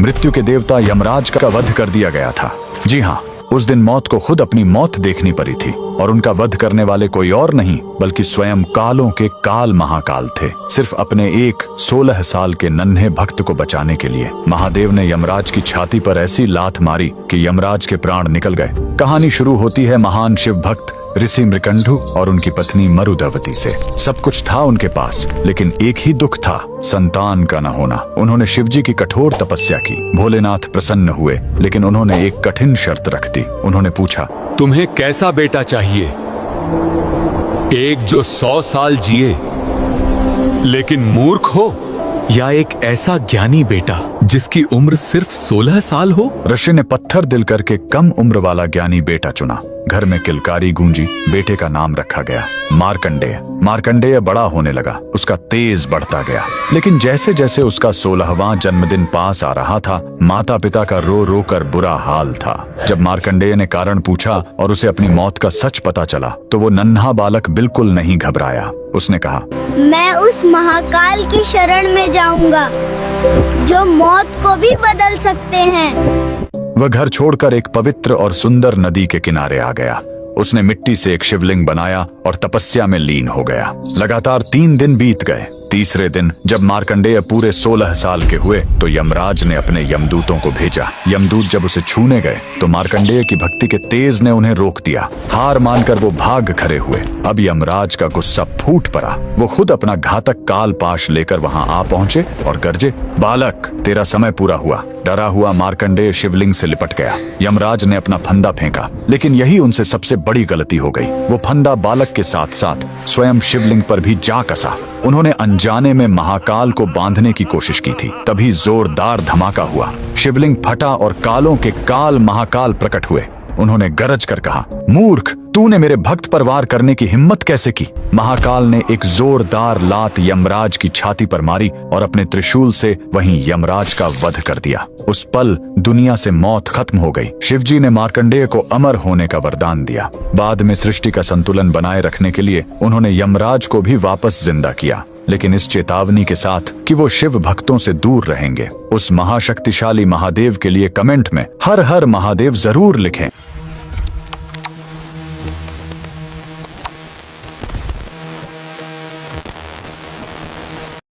मृत्यु के देवता यमराज का वध कर दिया गया था। जी हाँ, उस दिन मौत को खुद अपनी मौत देखनी पड़ी थी और उनका वध करने वाले कोई और नहीं बल्कि स्वयं कालों के काल महाकाल थे। सिर्फ अपने एक 16 साल के नन्हे भक्त को बचाने के लिए महादेव ने यमराज की छाती पर ऐसी लात मारी कि यमराज के प्राण निकल गए। कहानी शुरू होती है महान शिव भक्त ऋषि मृकंडु और उनकी पत्नी मरुदवती से। सब कुछ था उनके पास, लेकिन एक ही दुख था, संतान का न होना। उन्होंने शिवजी की कठोर तपस्या की। भोलेनाथ प्रसन्न हुए, लेकिन उन्होंने एक कठिन शर्त रख दी। उन्होंने पूछा, तुम्हें कैसा बेटा चाहिए? एक जो 100 साल जिए लेकिन मूर्ख हो, या एक ऐसा ज्ञानी बेटा जिसकी उम्र सिर्फ 16 साल हो? ऋषि ने पत्थर दिल करके कम उम्र वाला ज्ञानी बेटा चुना। घर में किलकारी गूंजी। बेटे का नाम रखा गया मार्कंडेय। मार्कंडेय बड़ा होने लगा, उसका तेज बढ़ता गया। लेकिन जैसे जैसे उसका 16वां जन्मदिन पास आ रहा था, माता पिता का रो रो कर बुरा हाल था। जब मार्कंडेय ने कारण पूछा और उसे अपनी मौत का सच पता चला, तो वो नन्हा बालक बिल्कुल नहीं घबराया। उसने कहा, मैं उस महाकाल की शरण में जाऊंगा जो मौत को भी बदल सकते हैं। वह घर छोड़कर एक पवित्र और सुंदर नदी के किनारे आ गया। उसने मिट्टी से एक शिवलिंग बनाया और तपस्या में लीन हो गया। लगातार 3 दिन बीत गए। तीसरे दिन जब मार्कंडेय पूरे 16 साल के हुए तो यमराज ने अपने यमदूतों को भेजा। यमदूत जब उसे छूने गए तो मार्कंडेय की भक्ति के तेज ने उन्हें रोक दिया। हार मानकर वो भाग खड़े हुए। अब यमराज का गुस्सा फूट पड़ा। वो खुद अपना घातक काल पाश लेकर वहां आ पहुंचे और गरजे, बालक, तेरा समय पूरा हुआ। डरा हुआ मार्कंडेय शिवलिंग से लिपट गया। यमराज ने अपना फंदा फेंका, लेकिन यही उनसे सबसे बड़ी गलती हो गई। वो फंदा बालक के साथ साथ स्वयं शिवलिंग पर भी जा कसा। उन्होंने अनजाने में महाकाल को बांधने की कोशिश की थी। तभी जोरदार धमाका हुआ। शिवलिंग फटा और कालों के काल महाकाल प्रकट हुए। उन्होंने गरज कर कहा, मूर्ख, तूने मेरे भक्त पर वार करने की हिम्मत कैसे की? महाकाल ने एक जोरदार लात यमराज की छाती पर मारी और अपने त्रिशूल से वहीं यमराज का वध कर दिया। उस पल दुनिया से मौत खत्म हो गई। शिवजी ने मार्कंडेय को अमर होने का वरदान दिया। बाद में सृष्टि का संतुलन बनाए रखने के लिए उन्होंने यमराज को भी वापस जिंदा किया, लेकिन इस चेतावनी के साथ कि वो शिव भक्तों से दूर रहेंगे। उस महाशक्तिशाली महादेव के लिए कमेंट में हर हर महादेव जरूर लिखें।